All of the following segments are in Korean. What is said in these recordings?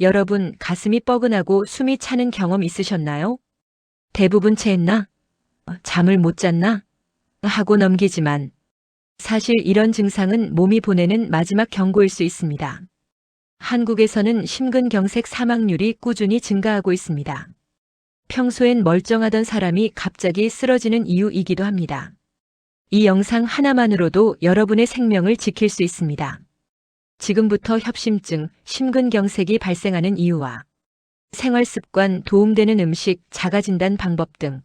여러분, 가슴이 뻐근하고 숨이 차는 경험 있으셨나요? 대부분 체했나? 잠을 못 잤나? 하고 넘기지만 사실 이런 증상은 몸이 보내는 마지막 경고일 수 있습니다. 한국에서는 심근경색 사망률이 꾸준히 증가하고 있습니다. 평소엔 멀쩡하던 사람이 갑자기 쓰러지는 이유이기도 합니다. 이 영상 하나만으로도 여러분의 생명을 지킬 수 있습니다. 지금부터 협심증, 심근경색이 발생하는 이유와 생활습관, 도움되는 음식, 자가진단 방법 등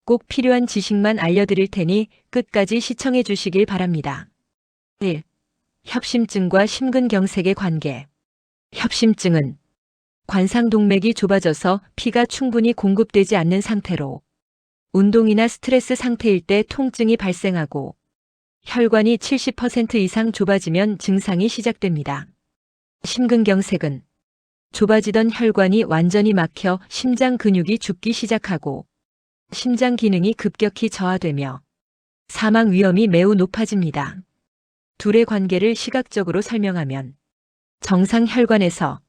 꼭 필요한 지식만 알려드릴 테니 끝까지 시청해 주시길 바랍니다. 1. 협심증과 심근경색의 관계. 협심증은 관상동맥이 좁아져서 피가 충분히 공급되지 않는 상태로 운동이나 스트레스 상태일 때 통증이 발생하고 혈관이 70% 이상 좁아지면 증상이 시작됩니다. 심근경색은 좁아지던 혈관이 완전히 막혀 심장 근육이 죽기 시작하고 심장 기능이 급격히 저하되며 사망 위험이 매우 높아집니다. 둘의 관계를 시각적으로 설명하면 정상 혈관에서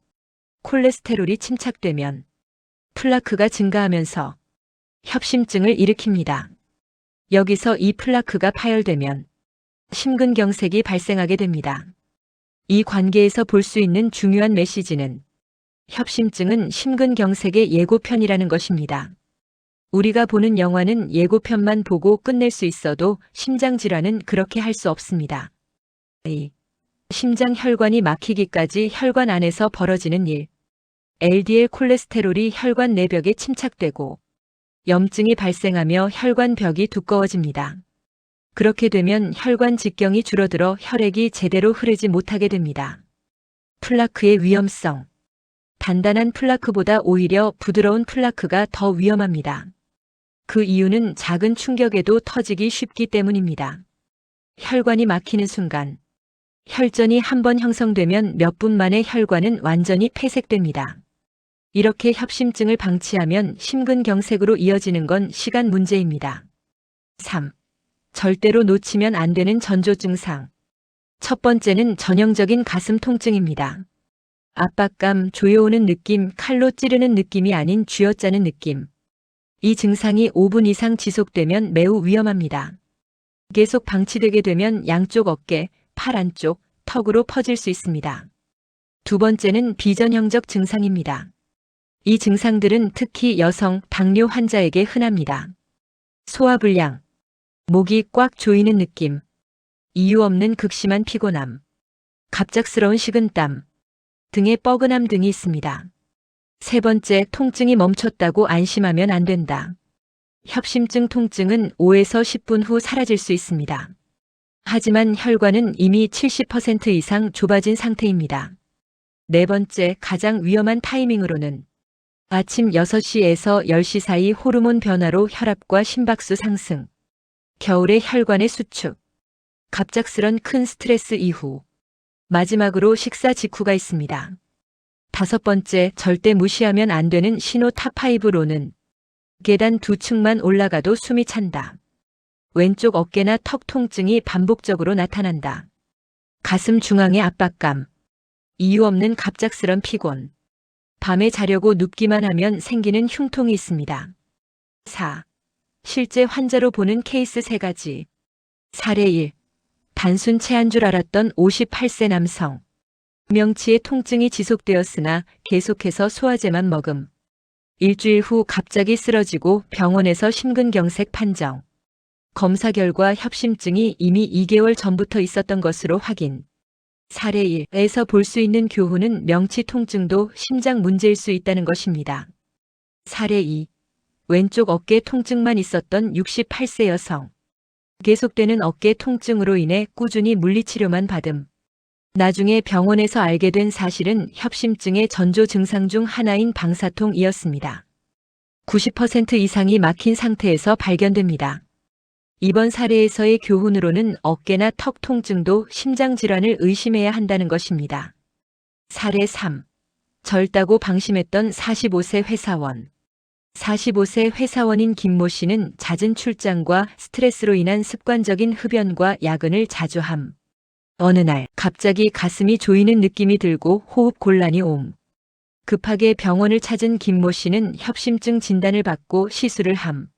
콜레스테롤이 침착되면 플라크가 증가하면서 협심증을 일으킵니다. 여기서 이 플라크가 파열되면 심근경색이 발생하게 됩니다. 이 관계에서 볼 수 있는 중요한 메시지는 협심증은 심근경색의 예고편이라는 것입니다. 우리가 보는 영화는 예고편만 보고 끝낼 수 있어도 심장질환은 그렇게 할 수 없습니다. 2. 심장 혈관이 막히기까지 혈관 안에서 벌어지는 일. LDL 콜레스테롤이 혈관 내벽에 침착되고 염증이 발생하며 혈관벽이 두꺼워집니다. 그렇게 되면 혈관 직경이 줄어들어 혈액이 제대로 흐르지 못하게 됩니다. 플라크의 위험성. 단단한 플라크보다 오히려 부드러운 플라크가 더 위험합니다. 그 이유는 작은 충격에도 터지기 쉽기 때문입니다. 혈관이 막히는 순간 혈전이 한번 형성되면 몇 분 만에 혈관은 완전히 폐색됩니다. 이렇게 협심증을 방치하면 심근경색으로 이어지는 건 시간 문제입니다. 3. 절대로 놓치면 안 되는 전조 증상. 첫 번째는 전형적인 가슴 통증입니다. 압박감, 조여오는 느낌, 칼로 찌르는 느낌이 아닌 쥐어짜는 느낌. 이 증상이 5분 이상 지속되면 매우 위험합니다. 계속 방치되게 되면 양쪽 어깨, 팔 안쪽, 턱으로 퍼질 수 있습니다. 두 번째는 비전형적 증상입니다. 이 증상들은 특히 여성, 당뇨 환자에게 흔합니다. 소화불량, 목이 꽉 조이는 느낌, 이유 없는 극심한 피곤함, 갑작스러운 식은땀, 등의 뻐근함 등이 있습니다. 세 번째, 통증이 멈췄다고 안심하면 안 된다. 협심증 통증은 5에서 10분 후 사라질 수 있습니다. 하지만 혈관은 이미 70% 이상 좁아진 상태입니다. 네 번째, 가장 위험한 타이밍으로는 아침 6시에서 10시 사이 호르몬 변화로 혈압과 심박수 상승, 겨울의 혈관의 수축, 갑작스런 큰 스트레스 이후, 마지막으로 식사 직후가 있습니다. 다섯 번째, 절대 무시하면 안 되는 신호 탑5로는 계단 2층만 올라가도 숨이 찬다. 왼쪽 어깨나 턱 통증이 반복적으로 나타난다. 가슴 중앙의 압박감, 이유 없는 갑작스런 피곤, 밤에 자려고 눕기만 하면 생기는 흉통이 있습니다. 4. 실제 환자로 보는 케이스 3가지. 사례 1. 단순 체한 줄 알았던 58세 남성. 명치에 통증이 지속되었으나 계속해서 소화제만 먹음. 일주일 후 갑자기 쓰러지고 병원에서 심근경색 판정. 검사 결과 협심증이 이미 2개월 전부터 있었던 것으로 확인. 사례 1에서 볼 수 있는 교훈은 명치 통증도 심장 문제일 수 있다는 것입니다. 사례 2. 왼쪽 어깨 통증만 있었던 68세 여성. 계속되는 어깨 통증으로 인해 꾸준히 물리치료만 받음. 나중에 병원에서 알게 된 사실은 협심증의 전조 증상 중 하나인 방사통이었습니다. 90% 이상이 막힌 상태에서 발견됩니다. 이번 사례에서의 교훈으로는 어깨나 턱 통증도 심장질환을 의심해야 한다는 것입니다. 사례 3. 젊다고 방심했던 45세 회사원. 45세 회사원인 김모 씨는 잦은 출장과 스트레스로 인한 습관적인 흡연과 야근을 자주 함. 어느 날 갑자기 가슴이 조이는 느낌이 들고 호흡 곤란이 옴. 급하게 병원을 찾은 김모 씨는 협심증 진단을 받고 시술을 함.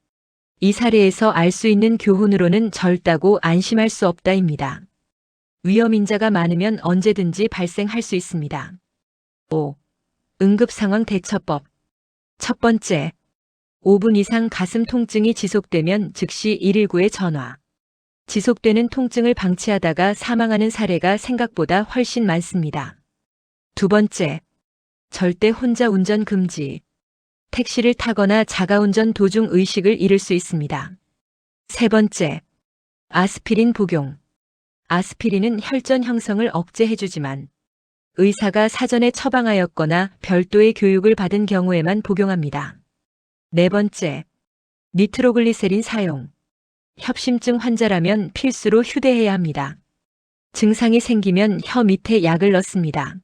이 사례에서 알 수 있는 교훈으로는 젊다고 안심할 수 없다입니다. 위험 인자가 많으면 언제든지 발생할 수 있습니다. 5. 응급상황 대처법. 첫 번째, 5분 이상 가슴 통증이 지속되면 즉시 119에 전화. 지속되는 통증을 방치하다가 사망하는 사례가 생각보다 훨씬 많습니다. 두 번째, 절대 혼자 운전 금지. 택시를 타거나 자가운전 도중 의식을 잃을 수 있습니다. 세 번째, 아스피린 복용. 아스피린은 혈전 형성을 억제해주지만 의사가 사전에 처방하였거나 별도의 교육을 받은 경우에만 복용합니다. 네 번째, 니트로글리세린 사용. 협심증 환자라면 필수로 휴대해야 합니다. 증상이 생기면 혀 밑에 약을 넣습니다.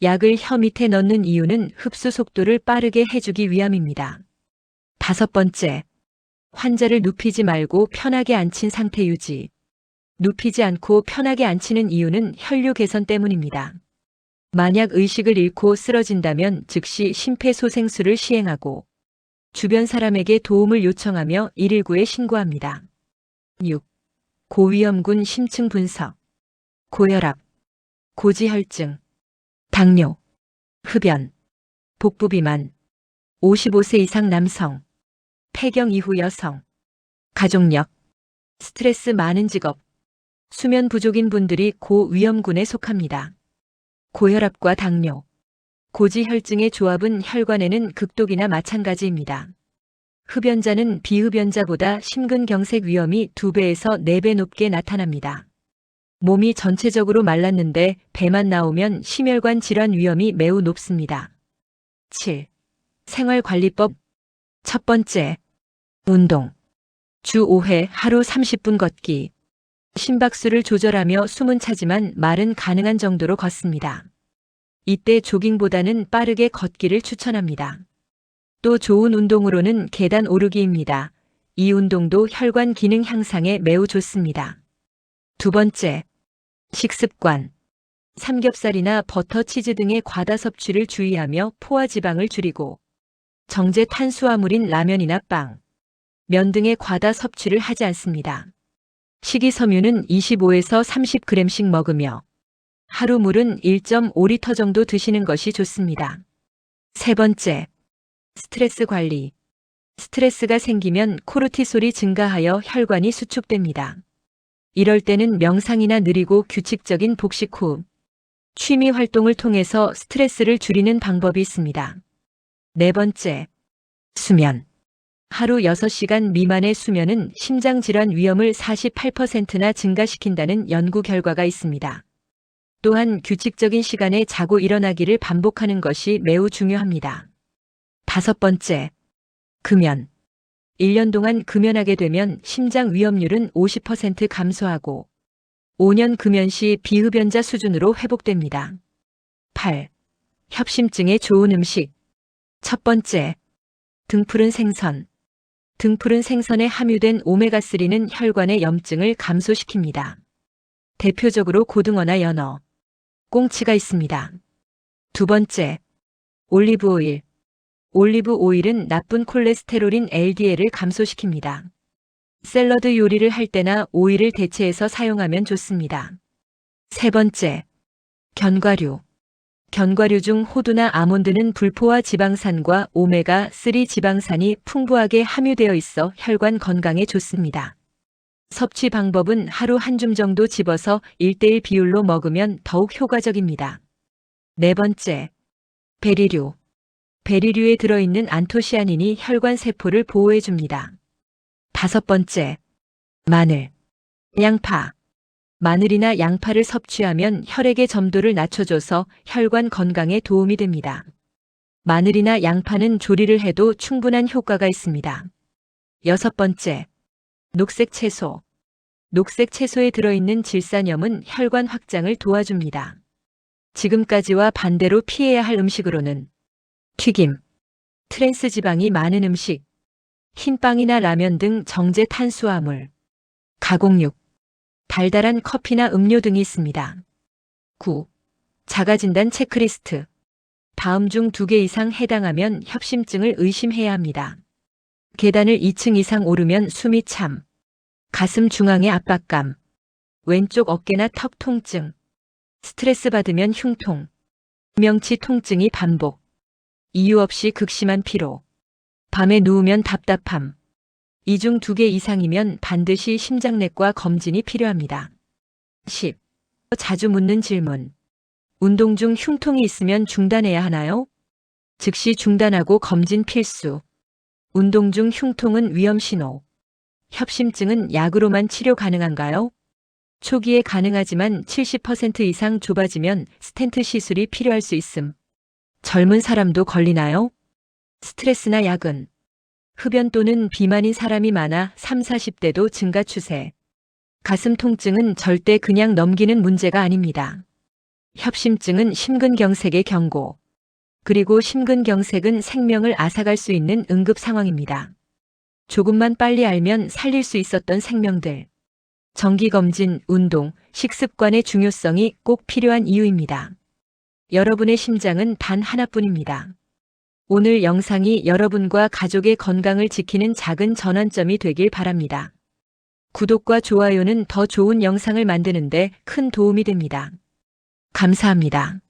약을 혀 밑에 넣는 이유는 흡수 속도를 빠르게 해주기 위함입니다. 다섯 번째, 환자를 눕히지 말고 편하게 앉힌 상태 유지. 눕히지 않고 편하게 앉히는 이유는 혈류 개선 때문입니다. 만약 의식을 잃고 쓰러진다면 즉시 심폐소생술을 시행하고 주변 사람에게 도움을 요청하며 119에 신고합니다. 6. 고위험군 심층 분석. 고혈압, 고지혈증, 당뇨, 흡연, 복부비만, 55세 이상 남성, 폐경 이후 여성, 가족력, 스트레스 많은 직업, 수면 부족인 분들이 고위험군에 속합니다. 고혈압과 당뇨, 고지혈증의 조합은 혈관에는 극독이나 마찬가지입니다. 흡연자는 비흡연자보다 심근경색 위험이 2배에서 4배 높게 나타납니다. 몸이 전체적으로 말랐는데 배만 나오면 심혈관 질환 위험이 매우 높습니다. 7. 생활관리법. 첫 번째, 운동. 주 5회 하루 30분 걷기. 심박수를 조절하며 숨은 차지만 말은 가능한 정도로 걷습니다. 이때 조깅보다는 빠르게 걷기를 추천합니다. 또 좋은 운동으로는 계단 오르기입니다. 이 운동도 혈관 기능 향상에 매우 좋습니다. 두 번째, 식습관. 삼겹살이나 버터, 치즈 등의 과다 섭취를 주의하며 포화 지방을 줄이고 정제 탄수화물인 라면이나 빵, 면 등의 과다 섭취를 하지 않습니다. 식이섬유는 25에서 30g씩 먹으며 하루 물은 1.5리터 정도 드시는 것이 좋습니다. 세 번째, 스트레스 관리. 스트레스가 생기면 코르티솔이 증가하여 혈관이 수축됩니다. 이럴 때는 명상이나 느리고 규칙적인 복식 호흡, 취미 활동을 통해서 스트레스를 줄이는 방법이 있습니다. 네 번째, 수면. 하루 6시간 미만의 수면은 심장질환 위험을 48%나 증가시킨다는 연구 결과가 있습니다. 또한 규칙적인 시간에 자고 일어나기를 반복하는 것이 매우 중요합니다. 다섯 번째, 금연. 1년 동안 금연하게 되면 심장 위험률은 50% 감소하고 5년 금연 시 비흡연자 수준으로 회복됩니다. 8. 협심증에 좋은 음식. 첫 번째, 등푸른 생선. 등푸른 생선에 함유된 오메가3는 혈관의 염증을 감소시킵니다. 대표적으로 고등어나 연어, 꽁치가 있습니다. 두 번째, 올리브 오일. 올리브 오일은 나쁜 콜레스테롤인 LDL을 감소시킵니다. 샐러드 요리를 할 때나 오일을 대체해서 사용하면 좋습니다. 세 번째, 견과류. 견과류 중 호두나 아몬드는 불포화 지방산과 오메가3 지방산이 풍부하게 함유되어 있어 혈관 건강에 좋습니다. 섭취 방법은 하루 한 줌 정도 집어서 1:1 비율로 먹으면 더욱 효과적입니다. 네 번째, 베리류. 베리류에 들어있는 안토시아닌이 혈관 세포를 보호해줍니다. 다섯 번째, 마늘. 양파. 마늘이나 양파를 섭취하면 혈액의 점도를 낮춰줘서 혈관 건강에 도움이 됩니다. 마늘이나 양파는 조리를 해도 충분한 효과가 있습니다. 여섯 번째, 녹색 채소. 녹색 채소에 들어있는 질산염은 혈관 확장을 도와줍니다. 지금까지와 반대로 피해야 할 음식으로는 튀김, 트랜스 지방이 많은 음식, 흰빵이나 라면 등 정제 탄수화물, 가공육, 달달한 커피나 음료 등이 있습니다. 9. 자가진단 체크리스트. 다음 중 2개 이상 해당하면 협심증을 의심해야 합니다. 계단을 2층 이상 오르면 숨이 참, 가슴 중앙의 압박감, 왼쪽 어깨나 턱 통증, 스트레스 받으면 흉통, 명치 통증이 반복, 이유 없이 극심한 피로, 밤에 누우면 답답함. 이 중 2개 이상이면 반드시 심장내과 검진이 필요합니다. 10. 자주 묻는 질문. 운동 중 흉통이 있으면 중단해야 하나요? 즉시 중단하고 검진 필수. 운동 중 흉통은 위험 신호. 협심증은 약으로만 치료 가능한가요? 초기에 가능하지만 70% 이상 좁아지면 스텐트 시술이 필요할 수 있음. 젊은 사람도 걸리나요? 스트레스나 야근, 흡연 또는 비만인 사람이 많아 3, 40대도 증가 추세. 가슴 통증은 절대 그냥 넘기는 문제가 아닙니다. 협심증은 심근경색의 경고. 그리고 심근경색은 생명을 앗아갈 수 있는 응급 상황입니다. 조금만 빨리 알면 살릴 수 있었던 생명들. 정기검진, 운동, 식습관의 중요성이 꼭 필요한 이유입니다. 여러분의 심장은 단 하나뿐입니다. 오늘 영상이 여러분과 가족의 건강을 지키는 작은 전환점이 되길 바랍니다. 구독과 좋아요는 더 좋은 영상을 만드는데 큰 도움이 됩니다. 감사합니다.